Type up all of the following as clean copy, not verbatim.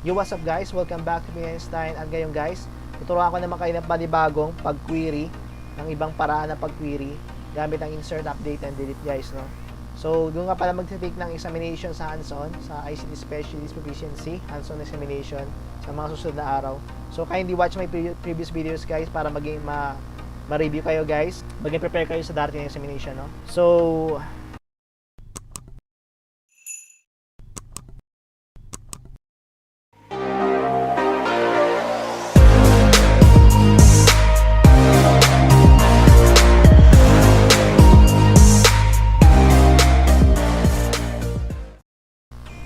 Yo, what's up guys? Welcome back to Einstein. At ngayon guys, tuturuan ko naman kayo ng panibagong pag-query ng ibang paraan na pag-query gamit ang insert, update, and delete guys, no? So, doon nga pala mag-take ng examination sa hands-on, sa ICT Specialist Proficiency, hands-on examination sa mga susunod na araw. So, kindly watch my previous videos guys para maging ma-review kayo guys, maging prepare kayo sa darating na examination, no? So,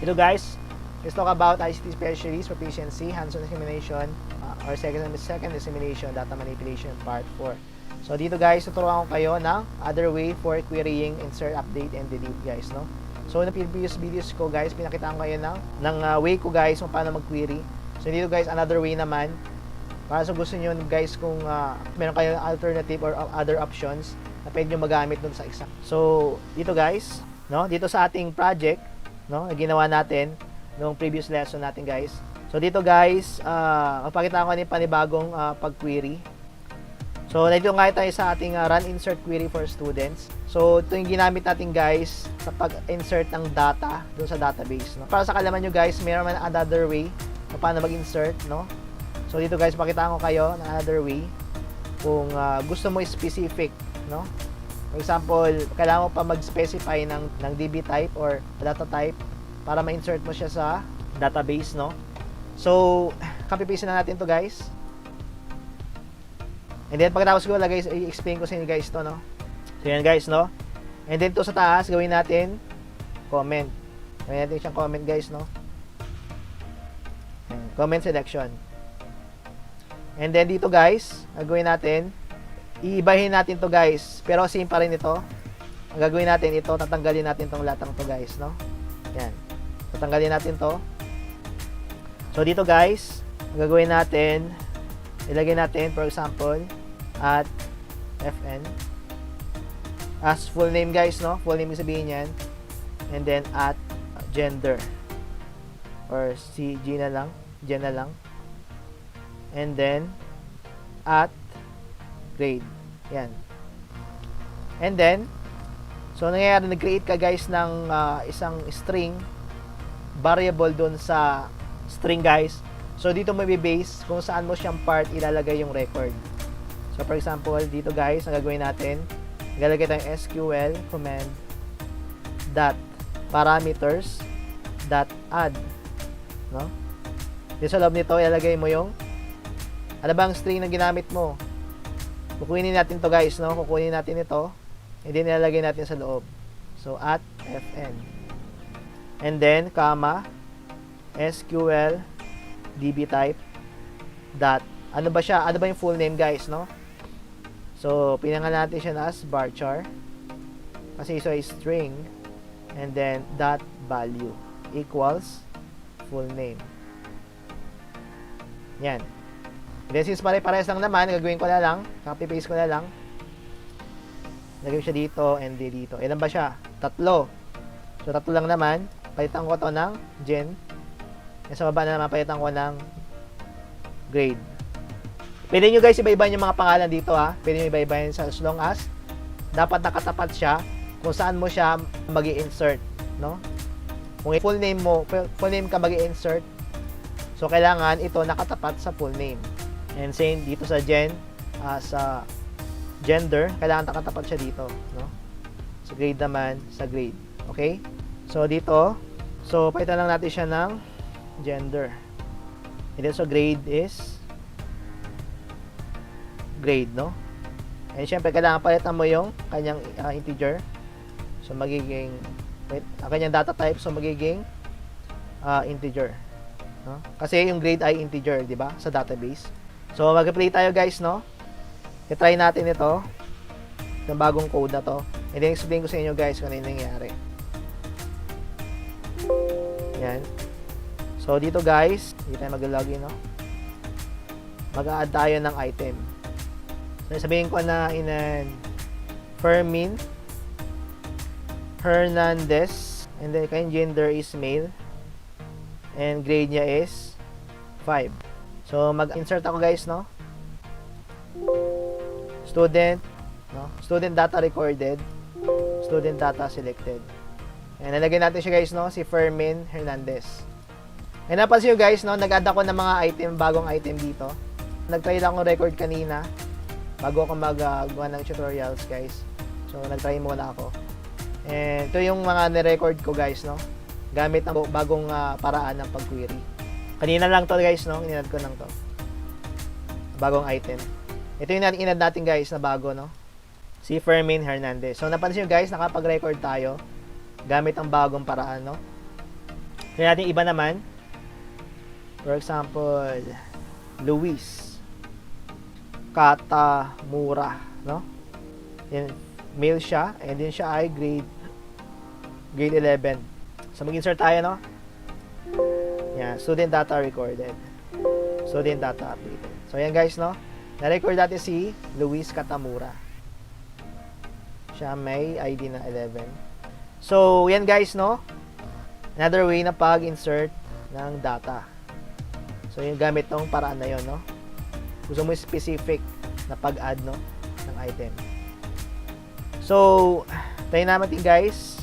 ito guys, let's talk about ICT Specialist Proficiency, hands-on examination, or second examination, data manipulation, part 4. So dito guys, tuturuan ko kayo ng other way for querying, insert, update, and delete guys, no? So in the previous videos ko guys, pinakitaan ko kayo ng way ko guys kung paano mag-query. So dito guys, another way naman, para sa gusto nyo guys kung meron kayong alternative or other options na pwede nyo magamit dun sa exam. So dito guys, no? Dito sa ating project, no, na ginawa natin nung previous lesson natin guys. So dito guys, magpakita ko ng panibagong pag-query. So dito nga tayo sa ating run insert query for students. So ito yung ginamit natin guys sa pag-insert ng data doon sa database, no. Para sa kalaman nyo guys, mayroon man another way kung paano mag-insert, no. So dito guys, pakita ko kayo ng another way kung gusto mo specific, no. For example, kailangan mo pa mag-specify ng DB type or data type para ma-insert mo siya sa database, no? So, copy-paste na natin to guys. And then, pagkatapos ko guys, i-explain ko sa inyo guys to, no? So, yan guys, no? And then, to sa taas, gawin natin comment. Gawin natin siyang comment guys, no? Ayan, comment selection. And then, dito guys, gagawin natin, iibahin natin to guys, pero same pa rin ito. Ang gagawin natin ito, tatanggalin natin tong latang to guys, no? Yan, tatanggalin natin to. So dito guys, ang gagawin natin, ilagay natin for example at FN as full name guys, no? Full name sabihin yan. And then at gender or CG na lang, gen na lang. And then at grade. Yan. And then, so nangyayari, nag-create ka guys ng isang string variable doon sa string guys. So dito mo i-base kung saan mo siyang part ilalagay yung record. So for example, dito guys, ang gagawin natin, ilalagay tayong SQL command dot parameters dot add, no? Dito sa loob nito, ilalagay mo yung ano bang string na ginamit mo. Kukunin natin to guys, no? Kukunin natin ito, and then ilalagay natin sa loob. So at fn, and then comma SQL DB type dot ano ba siya? Ano ba yung full name guys, no? So pinangalan natin siya as varchar kasi ito ay string, and then dot value equals full name. Yan. Then since pare-pares lang naman, gagawin ko na lang, copy-paste ko na lang. Lagay siya dito and dito. Ilan ba siya? 3. So 3 lang naman. Palitan ko to ng gen. And sa baba na naman, palitan ko ng grade. Pwede nyo guys iba-iba yung mga pangalan dito ha. Pwede nyo iba-iba yun as long as dapat nakatapat siya kung saan mo siya mag-i-insert, no? Kung full name mo, full name ka mag-i-insert, so kailangan ito nakatapat sa full name. And same dito sa gen, sa gender, kailangan nakatapat siya dito, no? Sa grade naman, sa grade. Okay? So dito, so palitan lang natin siya ng gender. And then so grade is grade, no? And syempre kailangan palitan mo yung kanyang integer. So magiging ang kanyang data type, so magiging integer, no? Kasi yung grade ay integer, di ba? Sa database. So, mag-play tayo guys, no? I-try natin ito. Itong bagong code na to. And then, explain ko sa inyo guys kung ano yung nangyari. Yan. So, dito guys, hindi tayo mag-login, no? Mag-a-add tayo ng item. So, sabihin ko na Fermin Hernandez, and then kanyang gender is male, and grade niya is 5. So, mag-insert ako guys, no? Student, no? Student data recorded, student data selected. And nalagay natin siya guys, no? Si Fermin Hernandez. And napansin nyo guys, no? Nag-add ako ng mga item, bagong item dito. Nag-try lang akong record kanina bago ako mag-gawa ng tutorials guys. So, nag-try muna ako. And ito yung mga ni-record ko guys, no? Gamit ng bagong paraan ng pag-query. Kanina lang to guys, no? Inad ko lang to. Bagong item. Ito yung inad natin guys na bago, no? Si Fermin Hernandez. So, napansin nyo guys, nakapag-record tayo gamit ang bagong paraan, no? Kaya natin iba naman. For example, Luis Katamura, no? Yan, male siya, and then siya ay grade 11. So, mag-insert tayo, no? Yan, student data recorded. Student data updated. So, yan guys, no? Na-record natin si Luis Katamura. Siya may ID na 11. So, yan guys, no? Another way na pag-insert ng data. So, yung gamit tong paraan na yon, no? Gusto mo specific na pag-add, no? Ng item. So, tayo naman guys.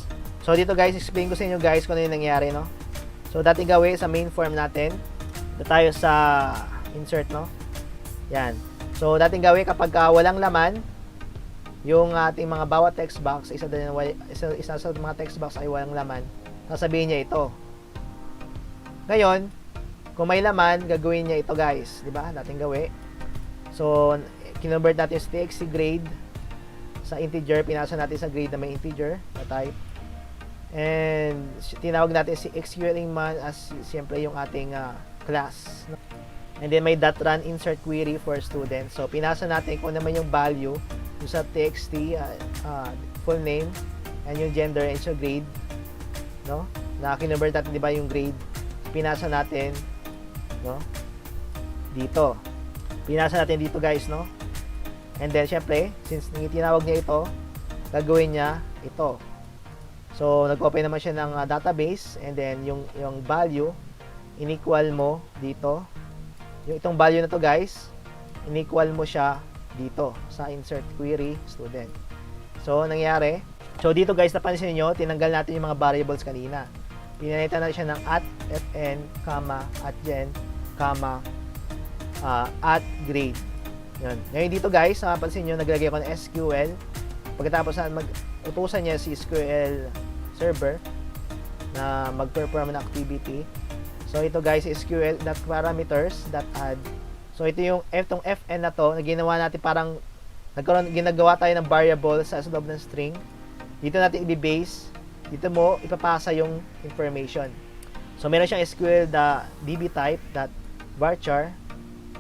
So, dito guys, explain ko sa inyo guys kung ano yung nangyari, no? So, dating gawin sa main form natin. Dito tayo sa insert, no? Yan. So, dating gawin kapag walang laman, yung ating mga bawat text box, isa sa mga text box ay walang laman, sasabihin niya ito. Ngayon, kung may laman, gagawin niya ito guys. Diba? Dating gawin. So, kinonvert natin yung txt grade sa integer. Pinasa natin sa grade na may integer na type. And tinawag natin si SQLingman as siyempre yung ating class. And then may .run insert query for student. So pinasa natin kung naman yung value yung sa txt full name and yung gender and yung grade, no? Na kinonvert natin 'di ba yung grade. Pinasa natin, no? Dito. Pinasa natin dito guys, no? And then syempre, since tinawag niya ito, gagawin niya ito. So, nag-open naman siya ng database and then yung value in-equal mo dito. Yung itong value na to guys, in-equal mo siya dito sa insert query student. So, nangyari. So, dito guys, napansin niyo, tinanggal natin yung mga variables kanina. Pinalitan natin siya ng @fn, @gen, @grade. Yan. Ngayon dito guys, napansin niyo, naglagay ako ng SQL. Pagkatapos na utusan niya si SQL server na mag-perform ng activity. So ito guys, SQL.parameters.add. So ito yung itong fn na to, na ginawa natin parang ginagawa tayo ng variable sa loob ng string. Dito natin i-base, dito mo ipapasa yung information. So meron siyang SQL db type.varchar.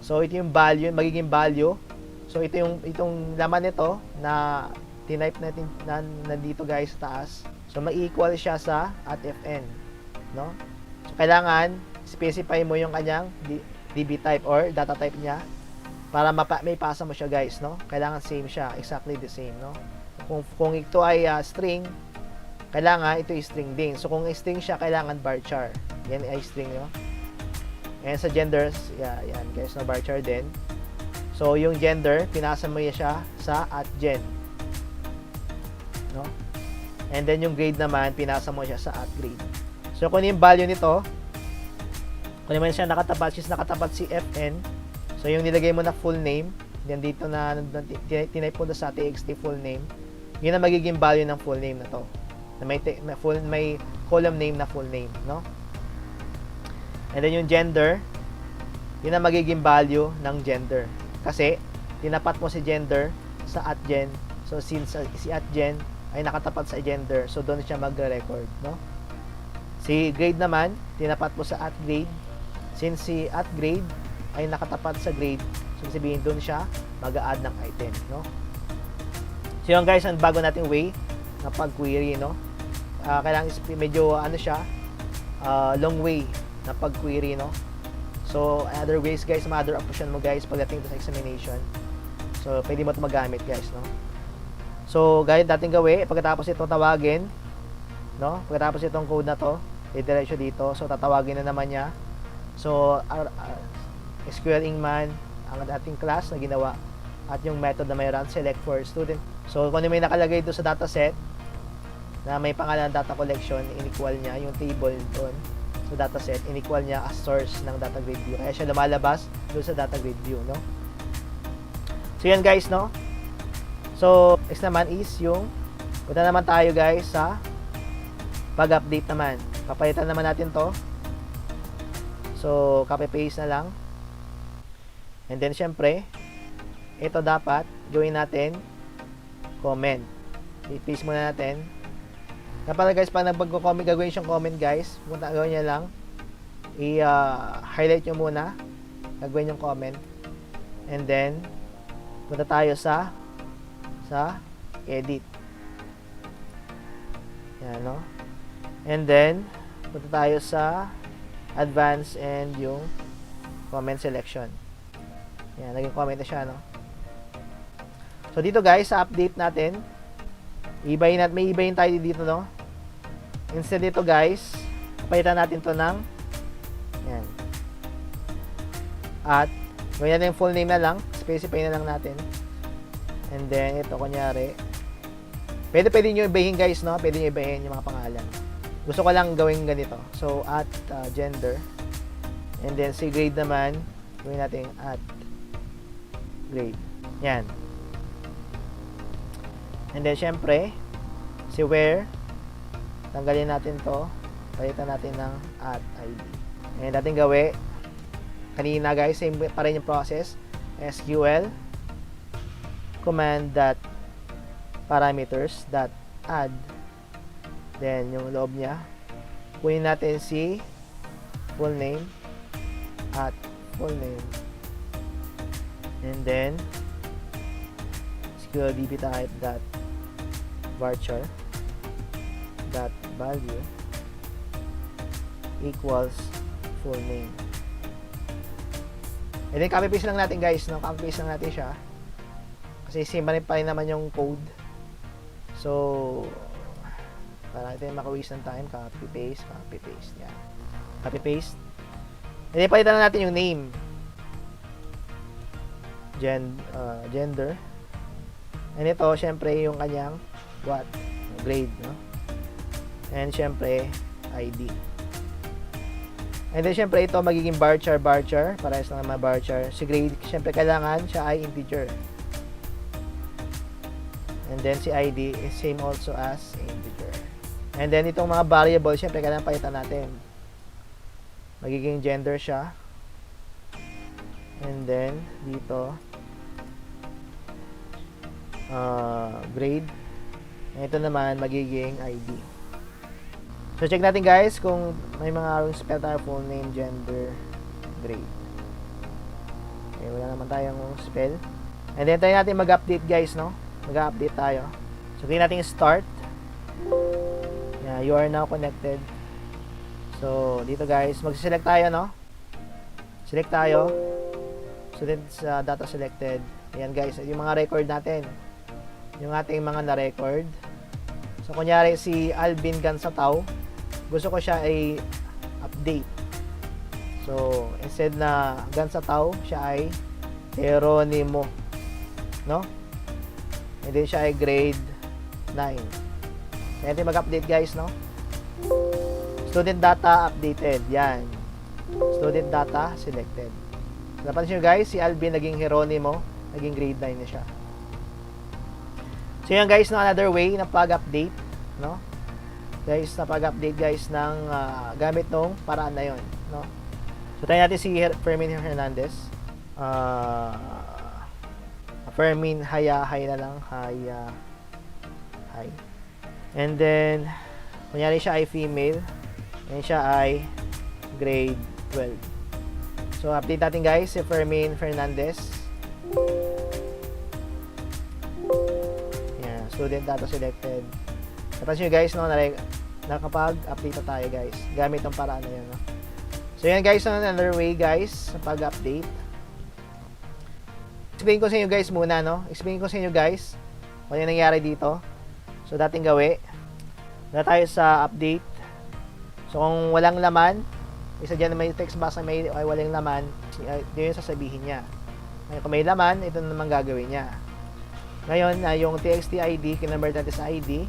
So ito yung value, magiging value. So ito yung itong laman nito na tinype natin na dito guys sa taas. So ma-equal siya sa @fn, no? So kailangan specify mo yung kanyang db type or data type niya para may pasa mo siya guys, no? Kailangan same siya, exactly the same, no? Kung ito ay string, kailangan ito ay string din. So kung string siya, kailangan varchar. Yan ay string, no? And sa genders, yan guys, no, varchar din. So yung gender, pinasa mo siya sa @gen, no? And then yung grade naman, pinasa mo siya sa @grade. So kung yung value nito, kung naman siya nakatapat si fn, so yung nilagay mo na full name, then dito na tinype mo sa txt full name, yun ang magiging value ng full name na to. Na may column name na full name, no? And then yung gender, yun ang magiging value ng gender. Kasi tinapat mo si gender sa @gen. So since si @gen ay nakatapat sa gender, so doon siya magre-record, no? Si grade naman, tinapat mo sa @grade. Since si @grade ay nakatapat sa grade, so sabihin doon siya mag-a-add ng item, no? So yun guys, ang bago nating way na pag-query, no? Kailangan medyo long way na pag-query, no? So other ways guys, mga other option mo guys pagdating sa examination. So pwede mo ito magamit guys, no? So, guys, dating gawin, pagkatapos itong tawagin, no? Pagkatapos itong code na to, didiretso dito. So, tatawagin na naman niya So, SQL Ingman, ang ating class na ginawa, at yung method na may run select for student. So, kung may nakalagay doon sa dataset na may pangalan ng data collection, in-equal niya yung table doon sa dataset, in-equal niya as source ng data grid view. Kaya siya lumalabas doon sa data grid view, no? So, yan guys, no? So, next naman is yung punta naman tayo guys sa pag-update naman. Papalitan naman natin to. So, copy-paste na lang. And then, syempre, ito dapat gawin natin comment. I-paste muna natin. Kapag guys, pag nagpag-comment, gagawin siyang comment guys, punta gawin niya lang. I-highlight nyo muna. Gagawin yung comment. And then, punta tayo sa edit. Yan, no? And then, punta tayo sa advance and yung comment selection. Yan, naging comment na siya, no? So, dito guys, sa update natin, may ibahin tayo dito, no? Instead dito guys, palitan natin to ng yan. At, gawin natin yung full name na lang, specify na lang natin. And then, ito, kunyari, pwede nyo ibahin guys, no? Pwede nyo ibahin yung mga pangalan. Gusto ko lang gawin ganito. So, at gender. And then, si grade naman, gawin natin at grade. Yan. And then, syempre, si where, tanggalin natin to, palitan natin ng at ID. And natin gawin, kanina guys, same pa rin yung process. SQL, command dot parameters dot add, then yung loob niya, kunin natin si full name at full name, and then SQL db type dot varchar dot value equals full name. And then copy paste lang natin guys, no? Copy paste lang natin siya kasi same pa rin naman yung code. So, para natin maka-waste ng time, copy paste. Yan. Copy paste. And then palitan na natin yung name. Gender. And ito, syempre, yung kanyang what? Grade, no? And syempre, ID. And then, syempre, ito magiging varchar. Parehas lang naman varchar. Si grade, syempre, kailangan siya ay integer. And then, si ID is same also as integer. And then, itong mga variable, syempre, kailangan palitan natin. Magiging gender siya. And then, dito, grade. And ito naman, magiging ID. So, check natin guys kung may mga spell tayo, full name, gender, grade. Okay, wala naman tayong spell. And then, tayo natin mag-update guys, no? Mag-update tayo. So, tingnan natin yung start. Yeah, you are now connected. So, dito guys, mag-select tayo, no? Select tayo. Students data selected. Ayan guys, yung mga record natin. Yung ating mga na-record. So, kunyari si Alvin Gansataw, gusto ko siya ay update. So, instead na Gansataw, siya ay Geronimo. No? And then siya ay grade 9. Kaya natin mag-update guys, no? Student data updated. Yan. Student data selected. Napansin nyo guys, si Alvin naging Geronimo, naging grade 9 na siya. So yan guys, no, another way na pag-update, no? Guys, na pag-update guys ng gamit nung paraan na yon, no? So tayo natin si Fermin Hernandez. Fermin hi na lang, hi. And then kunyari siya ay female, and siya ay grade 12. So update natin guys si Fermin Fernandez. Yan, student data selected. Napansin nyo guys, no, nakapag-update na tayo guys gamit ang paraan na yun, no? So yan guys, another way guys sa pag-update. Explain ko sa inyo guys muna, no? Explain ko sa inyo guys kung ano nangyari dito. So dating gawi na tayo sa update. So kung walang laman, Isa dyan na may text box na may walang laman, yun yung sasabihin niya. Ngayon, kung may laman, ito naman gagawin niya. Ngayon, yung txt ID, kinonvert natin sa ID,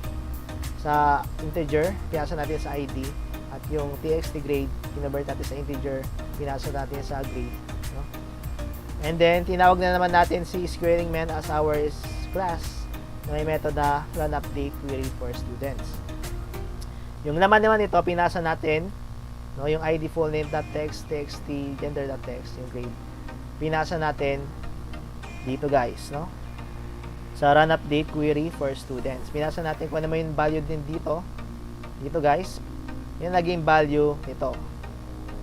sa integer, pinasa natin sa ID, at yung txt grade, kinonvert natin sa integer, pinasa natin sa grade. No? And then, tinawag na naman natin si SquaringMan as our class na may method na run update query for students. Yung laman naman ito, pinasa natin, no, yung ID full name.text, txt, gender.text, yung grade. Pinasa natin dito guys, no? Sa run update query for students. Pinasa natin kung ano mo yung value din dito. Dito guys. Yung naging value nito,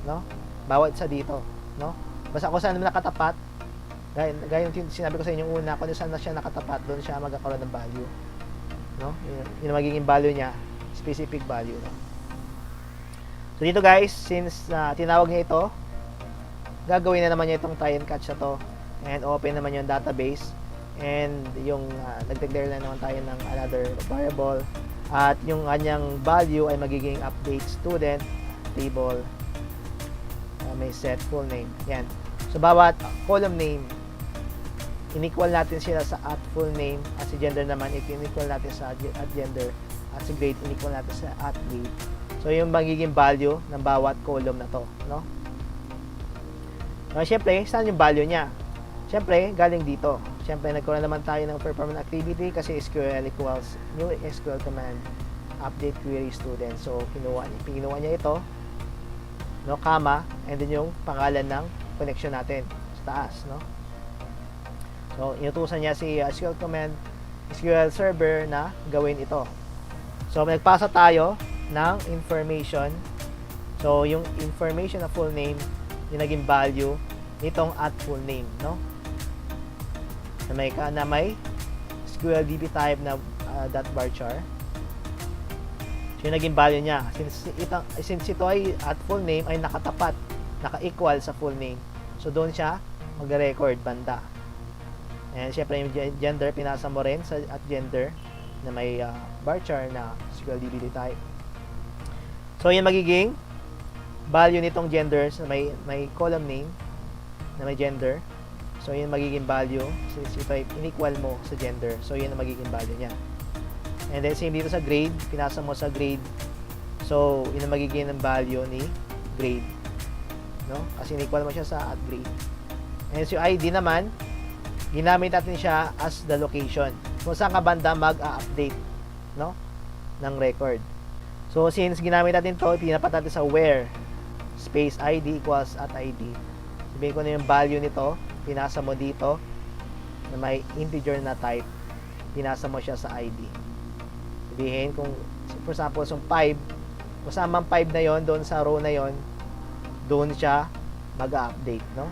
no? Bawat isa dito, no? Basta kung saan naman nakatapat, gaya yung sinabi ko sa inyo una, kung saan na siya nakatapat, doon siya magkakaroon ng value, no? Yun magiging value niya, specific value, no? So dito guys, since tinawag niya ito, gagawin na naman niya itong try and catch na to, and open naman yung database, and yung nag-declare na naman tayo ng another variable, at yung kanyang value ay magiging update student table, may set full name. Yan. So bawat column name, in-equal natin sila sa at full name, at si gender naman in-equal natin sa at gender, at si grade in-equal natin sa at grade. So yung magiging value ng bawat column na to, no? Siyempre, saan yung value niya? Siyempre, galing dito. Siyempre, nagkaroon naman tayo ng performance activity kasi SQL equals new SQL command update query student. So kinuha niya ito, no, comma, and then yung pangalan ng connection natin sa taas, no? So inutusan niya si SQL command, SQL server na gawin ito. So nagpasa tayo ng information. So yung information na full name, yung naging value nitong at full name, no? Na may SQL DB type na .varchar. So yung naging value niya, since ito ay at full name ay nakatapat, naka-equal sa full name. So doon siya mag-record banda. And syempre yung gender, pinasa mo rin sa at gender na may varchar na SQL DB type. So yung magiging value nitong gender na may column name na may gender. So yun magiging value since ito ay inequal mo sa gender. So yun ang magiging value niya. And then same dito sa grade, pinasa mo sa grade. So yun ang magiging value ni grade, no? Kasi inequal mo siya sa at grade. And so yung ID naman, ginamit natin siya as the location kung saan ka banda mag-update, no, ng record. So since ginamit natin to, pinapat natin sa where space ID equals at ID. Sabihin ko na yung value nito, pinasa mo dito na may integer na type, pinasa mo siya sa ID. Sabihin kung for example yung 5, kung saan man 5 na yon, doon sa row na yon, doon siya mag-update, no?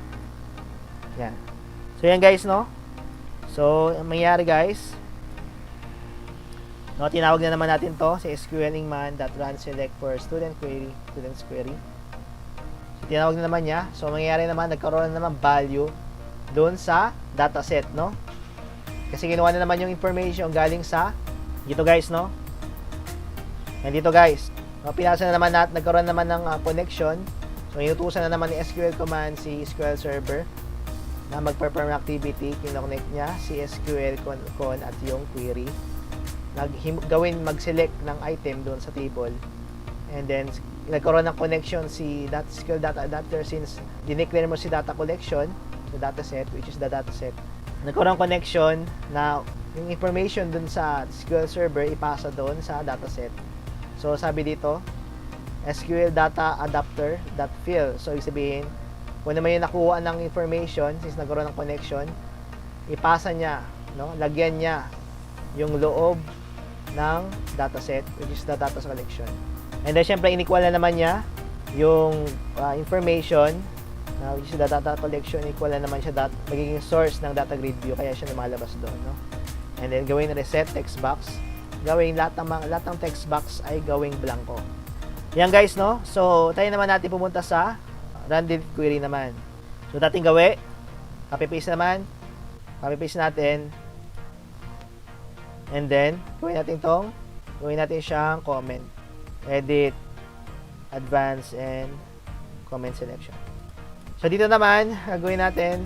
Yan. So yan guys, no? So ang mangyayari guys, no, tinawag na naman natin to sa SQLingman.run select for students query. So, tinawag na naman niya. So mangyayari naman, nagkaroon na naman value doon sa dataset, no? Kasi kinuha na naman yung information galing sa dito guys, no? And dito guys, no, pinasa na naman natin, nagkaroon naman ng connection. So inutusan na naman ni SQL command si SQL server na mag-perform activity, kinoconnect niya si SQL con at yung query. Mag-select ng item doon sa table, and then nagkaroon ng connection si SQL data adapter since dineclare mo si data collection sa dataset, which is the dataset. Nagkaroon ng connection na yung information doon sa SQL server ipasa doon sa dataset. So sabi dito SQL data adapter .fill. So ibig sabihin kung naman yung nakuha ng information since nagkaroon ng connection, ipasa niya, no, lagyan niya yung loob ng dataset, which is the data collection. And then syempre inequal na naman niya yung information na which is the data collection, equal na naman siya magiging source ng data grid view, kaya siya lumalabas doon, no? And then gawin reset text box, gawin lahat ng text box ay gawing blanco. Yan guys, no? So tayo naman natin pumunta sa run delete query naman. So dating gawin, copy paste natin. And then, gawin natin siyang comment. Edit, advance, and comment selection. So dito naman, gagawin natin,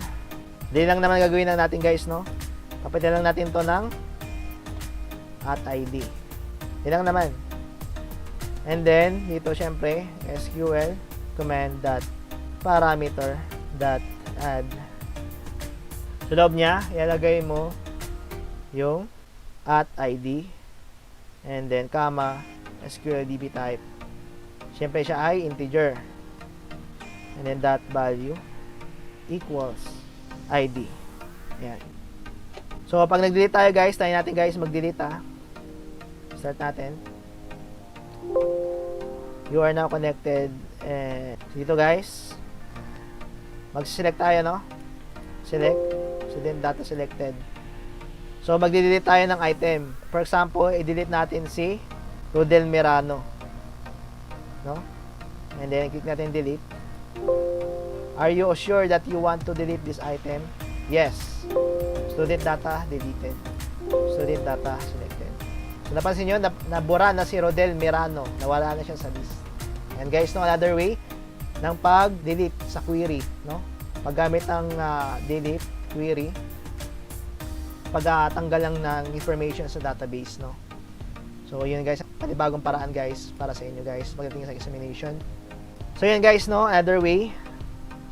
hindi lang naman gagawin lang natin guys, no? Papalitan lang natin to ng @id. Hindi lang naman. And then, dito syempre, SQL command dot parameter dot add. Sa loob niya, ilalagay mo yung @id and then comma SQL DB type. Syempre siya ay integer. And then dot value equals ID. Yan. So pag nag-delete tayo guys, try natin guys mag-delete Start natin. You are now connected. And dito guys, mag-select tayo, no? Select. So then data selected. So mag-delete tayo ng item. For example, i-delete natin si Rodel Merano, no? And then click natin delete. Are you sure that you want to delete this item? Yes. Student data deleted. Student data selected. So napansin nyo, nabura na si Rodel Merano. Nawala na siya sa list. And guys, no, another way ng pag-delete sa query, no? Paggamit ng delete query, pagtanggal lang ng information sa database, no? So yun guys, panibagong paraan guys para sa inyo guys pagdating sa examination. So yun guys, no, another way.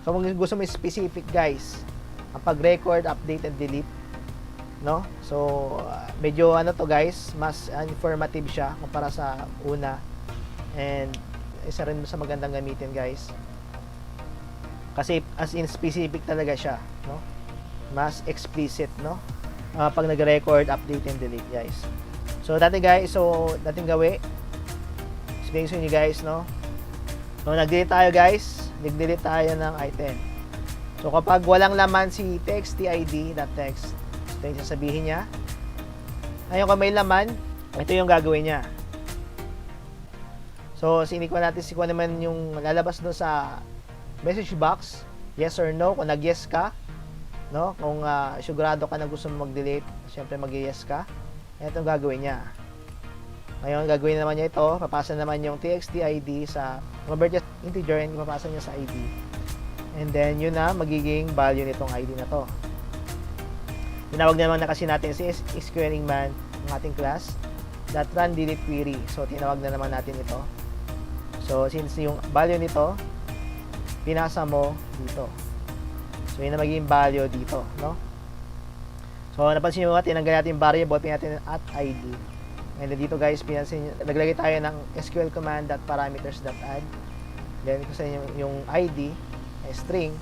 Kung gusto mo specific guys, ang pag-record, update, and delete, no? So medyo ano to guys, mas informative siya kumpara sa una, and isa rin sa magandang gamitin guys kasi as in specific talaga siya, no? Mas explicit, no? Pag nag-record, update, and delete guys. So dating gawin explain sa inyo guys, no? So nag-delete tayo guys, nag-delete tayo ng item. So kapag walang laman si txt_id.text, ito yung sasabihin niya. Ngayon kung may laman, ito yung gagawin niya. So sinikwan natin kung naman yung lalabas doon sa message box, yes or no. Kung nag-yes ka, no? Kung sigurado ka na gusto mo mag-delete, syempre mag-yes ka. Ito yung gagawin niya. Ngayon, gagawin naman niya ito, papasa naman yung txt_id sa convert integer and papasa niya sa id. And then, yun na, magiging value nitong id na to. Tinawag naman na kasi natin si SQLing man ng ating class that run delete query. So, tinawag na naman natin ito. So, since yung value nito, pinasa mo dito. So, yun na magiging value dito, no? So, napansin nyo nga, tinanggal natin yung variable, pinatin @id. And then dito guys, naglagay tayo ng SQL command .parameters.add. Then kung saan yung ID, string,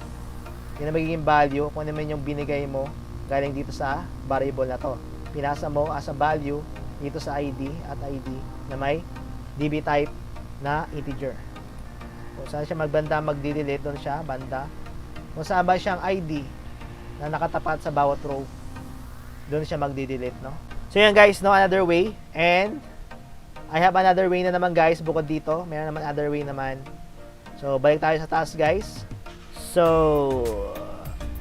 yun na magiging value kung naman yung binigay mo galing dito sa variable na to. Pinasa mo as a value dito sa ID na may DB type na integer. Kung saan siya magbanda, mag-delete, doon siya, banda. Kung saan ba siyang ID na nakatapat sa bawat row, doon siya mag-delete, no? So yan guys, no, another way. And I have another way na naman guys bukod dito. Meron naman other way naman. So balik tayo sa task guys. So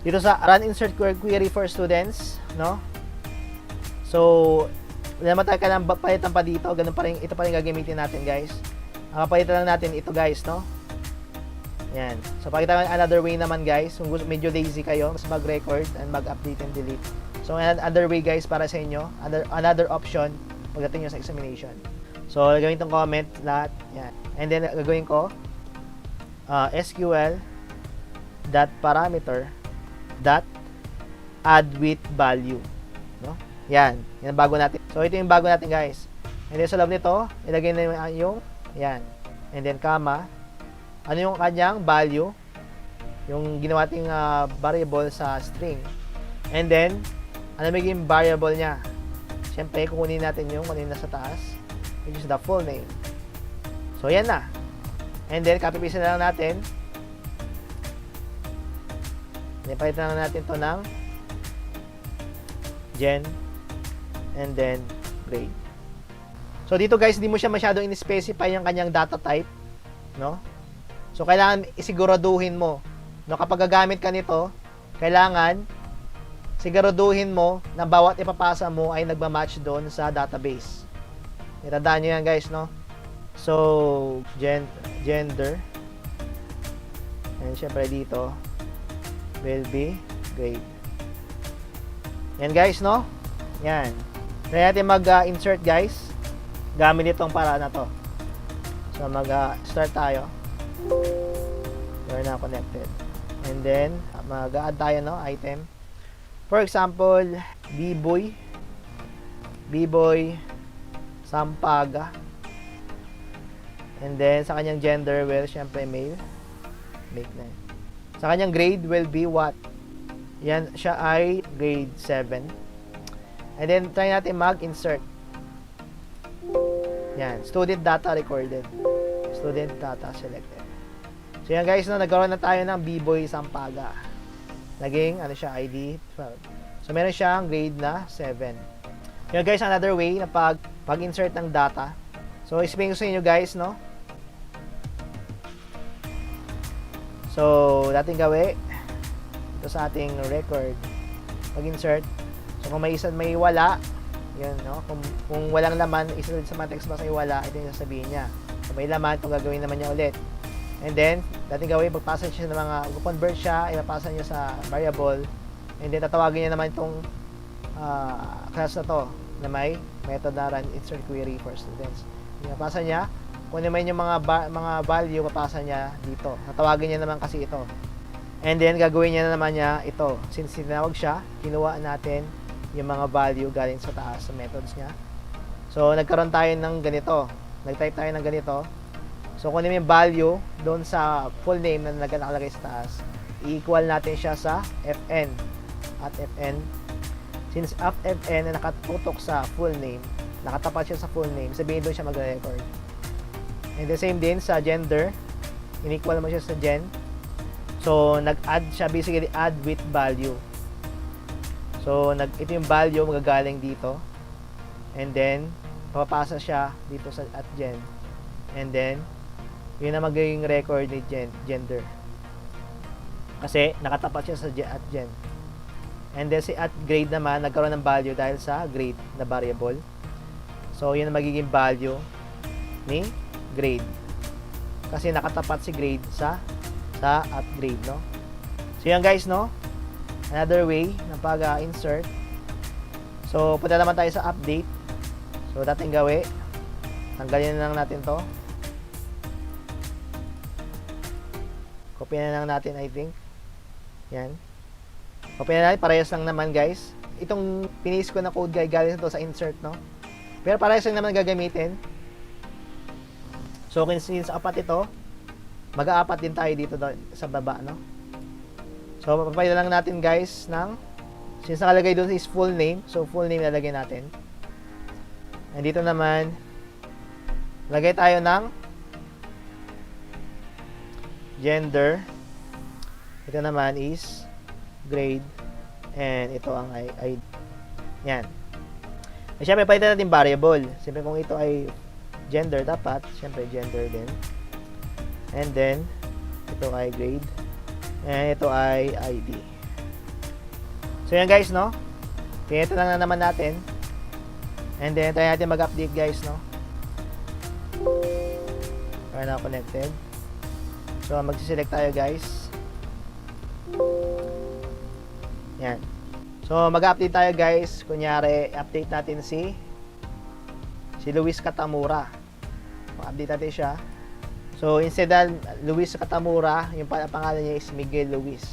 dito sa run insert query for students, no? So naman tayo ka ng palitan pa dito. Ganun pa rin, ito pa rin gagamitin natin guys. Ang papalitan lang natin ito guys, no? Yan. So pakita naman another way naman guys. Kung medyo lazy kayo, mas mag-record and mag-update and delete. So, another way guys para sa inyo, another option pagdating nyo sa examination. So, gagawin itong comment lahat. Yan. And then, gagawin ko SQL .parameter .add with value. No? Yan. Yan ang bago natin. So, ito yung bago natin guys. And then, sa loob nito, ilagay na yung yan. And then, comma. Ano yung kanyang value? Yung ginawa nating variable sa string. And then, ano magiging variable niya? Siyempre, kukunin natin yung kanina sa taas, which is the full name. So, yan na. And then, copy-paste na lang natin. Palitan na natin to ng gen and then grade. So, dito guys, hindi mo siya masyadong in-specify yung kanyang data type, no? So, kailangan isiguraduhin mo, no? Kapag gagamit ka nito, kailangan siguraduhin mo na bawat ipapasa mo ay nagma-match doon sa database. Itandaan nyo yan guys, no? So, gender And syempre dito will be grade. Yan guys, no? Yan. Try natin mag-insert guys gamit itong paraan na to. So mag-start tayo. We're now connected. And then mag-add tayo, no, item. For example, B-boy Sampaga. And then sa kanyang gender, well, syempre male. Make na. Sa kanyang grade will be what? Yan, siya ay grade 7. And then try natin mag-insert. Yan, student data recorded. Student data selected. So yan guys, no, nagkaroon na tayo ng B-boy Sampaga. Naging ano siya, ID 12. So meron siyang grade na 7. Yan guys, another way na pag-insert ng data. So explain ko sa inyo guys, no? So dating gawin ito sa ating record, pag-insert. So kung may wala, yun, no? Kung walang laman, isa sa mga text box ay wala, ito yung sasabihin niya. Kung may laman, ito gagawin naman niya ulit. And then, dating gawin, pagpasa siya ng mga, convert siya, ipapasa niya sa variable. And then, tatawagin niya naman itong class na to, na may method na run insert query for students. Ipapasa niya, kung naman yung mga value, papasa niya dito. Tatawagin niya naman kasi ito. And then, gagawin niya naman niya ito. Since tinawag siya, kinuha natin yung mga value galing sa taas sa methods niya. So, nagkaroon tayo ng ganito. Nag-type tayo ng ganito. So, kung yung value doon sa full name na nakalagay sa taas, i-equal natin siya sa fn. At fn, since fn na nakatutok sa full name, nakatapat siya sa full name, sabihin doon siya magre-record. And the same din sa gender, in-equal mo siya sa gen. So, nag-add siya, basically add with value. So, ito yung value magagaling dito. And then, papapasa siya dito sa at gen. And then, yun na magiging record ni gender. Kasi, nakatapat siya sa at gen. And then, si at grade naman, nagkaroon ng value dahil sa grade na variable. So, yun na magiging value ni grade. Kasi, nakatapat si grade sa at grade, no? So, yan guys, no? Another way ng pag-insert. So, punta naman tayo sa update. So, dating gawin, tanggalin na lang natin to. Copy na lang natin, I think. Yan. Copy na natin. Parehas lang naman, guys. Itong pinis ko na code, guys, galing ito sa insert, no? Pero parehas lang naman gagamitin. So, since apat ito, mag-aapat din tayo dito sa baba, no? So, papapay lang natin, guys, ng since nakalagay doon is full name. So, full name lalagay natin. And dito naman, lagay tayo ng gender. Ito naman is grade. And ito ang ID. Yan. E, syempre, palitan natin variable. Siyempre, kung ito ay gender, dapat, syempre, gender din. And then, ito ay grade. And ito ay ID. So, yan guys, no? Ito lang na naman natin. And then, try natin mag-update, guys, no? We're now connected. So, magsiselect tayo, guys. Yan. So, mag-update tayo, guys. Kunyari, update natin si Luis Katamura. Mag-update natin siya. So, instead of Luis Katamura, yung pangalan niya is Miguel Luis.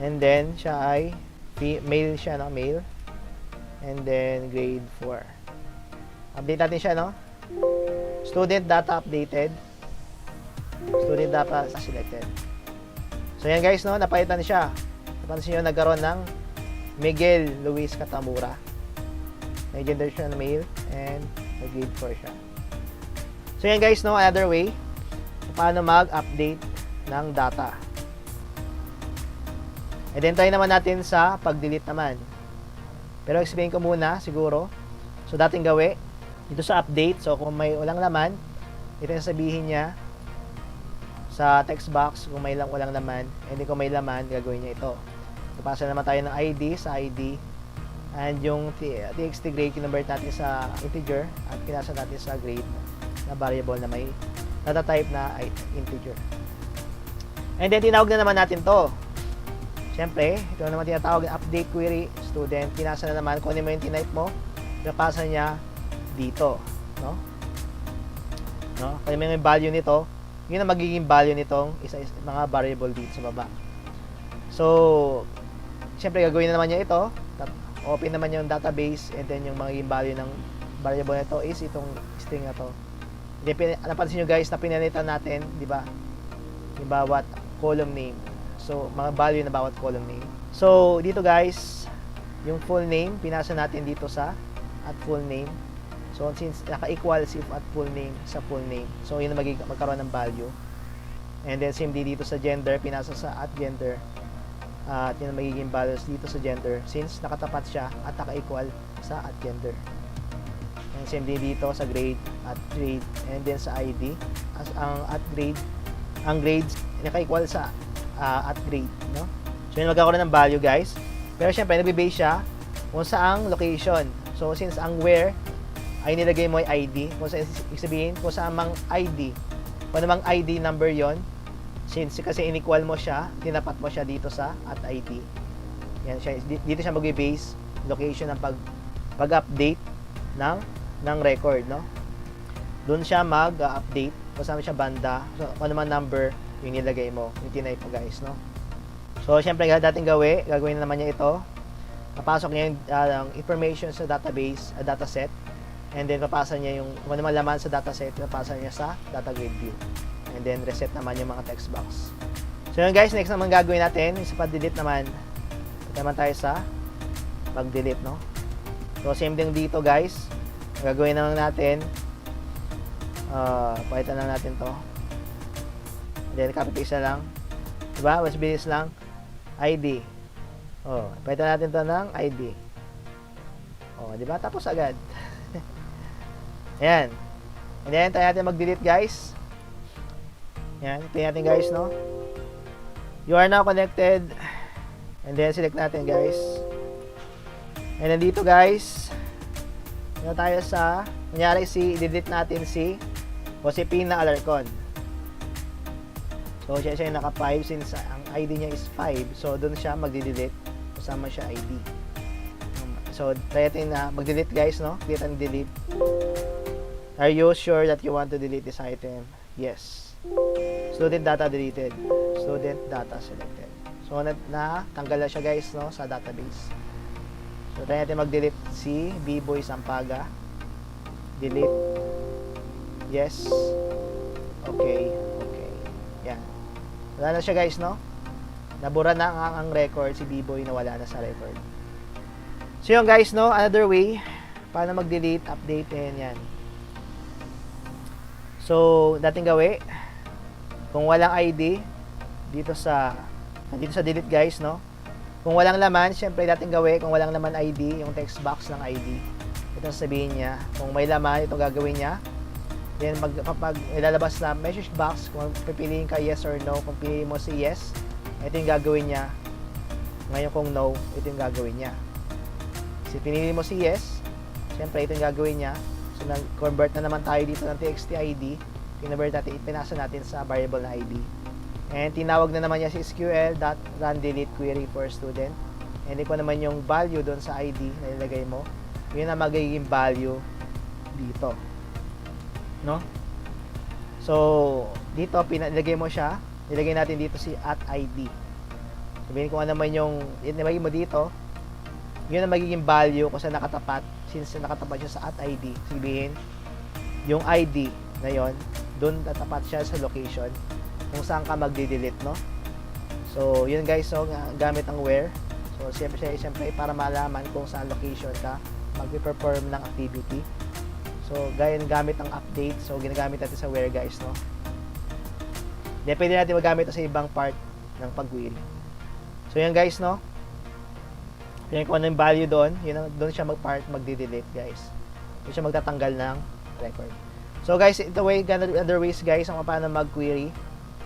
And then, siya ay male siya, no? Male. And then, grade 4. Update natin siya, no? Student data updated. Student data selected. So, yan guys, no? Napalitan siya. Napansin nyo, nagkaroon ng Miguel Luis Katamura. May gender siya na male. And, grade 4 siya. So, yan guys, no? Another way paano mag-update ng data. And then, try naman natin sa pag-delete naman. Pero explain ko muna, siguro. So, dating gawi, dito sa update. So, kung may walang laman, ito yung sabihin niya sa text box kung may walang laman. And then, kung may laman, gagawin niya ito. So, pasa naman tayo ng ID sa ID. And yung txt grade, kinonvert natin sa integer at pinasa natin sa grade na variable na may data type na integer. And then, tinawag na naman natin to. Siyempre, ito naman tinatawag na update query student. Pinasa na naman kung ano mo yung tinype mo. Pinapasa niya dito. No? Kung ano yung value nito, yun ang magiging value nitong mga variable dito sa baba. So, siyempre, gagawin na naman niya ito. Open naman yung database and then yung magiging value ng variable nito is itong string na to. Napansin nyo guys na pinalitan natin, di ba? Yung bawat column name. So, mga value na bawat column name. So, dito guys, yung full name, pinasa natin dito sa at full name. So, since naka-equal if at full name sa full name. So, yun na magkaroon ng value. And then, same dito sa gender, pinasa sa at gender. At yun ang magiging values dito sa gender since nakatapat siya at naka-equal sa at gender. And same din dito sa grade, at grade, and then sa ID. As ang at grade, ang grades naka-equal sa at grade, no? So, yun magkakaroon ng value, guys. Pero, syempre, nabibase siya kung saang location. So, since ang where ay nilagay mo ay ID, kung saan, sabihin, kung saan mang ID, kung namang ID number yon, since kasi inequal mo siya, tinapat mo siya dito sa at ID. Yan siya, dito siya mag-base location ng pag-update ng record, no? Doon siya mag-update kung saan siya banda, so, kung naman number yung nilagay mo, yung tinype mo guys, no? So, syempre, dating gagawin na naman niya ito. Papasok niya yung information sa database, dataset, and then papasa niya yung kung naman laman sa dataset, papasa niya sa data grid view. And then, reset naman yung mga text box. So, yun guys, next naman gagawin natin, sa pag-delete naman, naman tayo sa pag-delete, no? So, same din dito guys, gagawin naman natin, pakitan lang natin to. And then, copy-paste na lang. Diba? Mas bilis lang. ID. Pakitan natin to ng ID. Diba? Tapos agad. Ayan. And then, tayo natin mag-delete guys. Ayan. Tingnan natin guys, no? You are now connected. And then, select natin guys. And then, dito guys, na tayo sa, kunyari delete natin si Josepina Alarcon. So, siya yung naka 5 since ang ID niya is 5. So, doon siya magde-delete kasama siya ID. So, try natin na mag-delete guys, no? Click and delete. Are you sure that you want to delete this item? Yes. Student data deleted. Student data selected. So, tanggal na siya guys, no? Sa database. So, try natin mag-delete si B-Boy Sampaga. Delete. Yes. Okay. Yan. Wala na siya guys, no? Nabura na ang record, si B-Boy na wala na sa record. So yun guys, no? Another way paano mag-delete, update, and yan. So, dating kung walang ID dito sa delete guys, no? Kung walang laman, syempre dating kung walang laman ID, yung text box ng ID. Ito sabihin niya, kung may laman, ito gagawin niya. Then, kapag ilalabas na message box, kung pipiliin ka yes or no, kung piliin mo si yes, ito yung gagawin niya. Ngayon kung no, ito yung gagawin niya. Kasi pinili mo si yes, siyempre ito yung gagawin niya. So, nag-convert na naman tayo dito ng txt ID. Convert natin, pinasa natin sa variable na ID. And tinawag na naman niya si SQL.runDelete query for student. And ito naman yung value doon sa ID na ilagay mo. Yun ang magiging value dito. No? So, dito, pinilagay mo siya. Nilagay natin dito si @ID. Sabihin kung ano naman yung inilagay mo dito, yun ang magiging value kung saan nakatapat. Since nakatapat siya sa @ID, sabihin, yung ID na yon, doon tatapat siya sa location kung saan ka magde-delete, no? So, yun guys, so, gamit ang where. So, siyempre para malaman kung saan location ka magpe-perform ng activity. So, gamit ang update. So, ginagamit natin sa where guys, no? Then, pwede natin magamit ito sa ibang part ng pag-query. So, yan guys, no? Yan kung ano yung value doon. Doon siya magde-delete guys. Doon siya magtatanggal ng record. So, guys, ito other ways guys kung paano mag-query.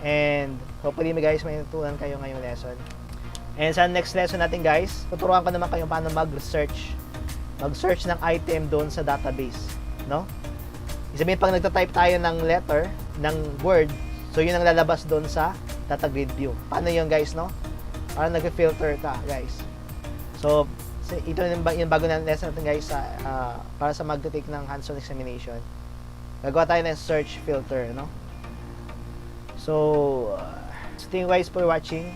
And, hopefully guys, may natutunan kayo ngayong lesson. And sa next lesson natin guys, tuturuan ko naman kayo paano mag-search ng item doon sa database, no? Sabihin pag nagta-type tayo ng letter ng word, so yun ang lalabas doon sa tatagrid view. Paano yun guys, no? Para nag-filter ka guys. So ito yung bago na lesson natin guys sa para sa magte-take ng hands-on examination. Gagawa tayo ng search filter, no? So thank you guys for watching.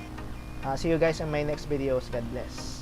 See you guys in my next videos. God bless.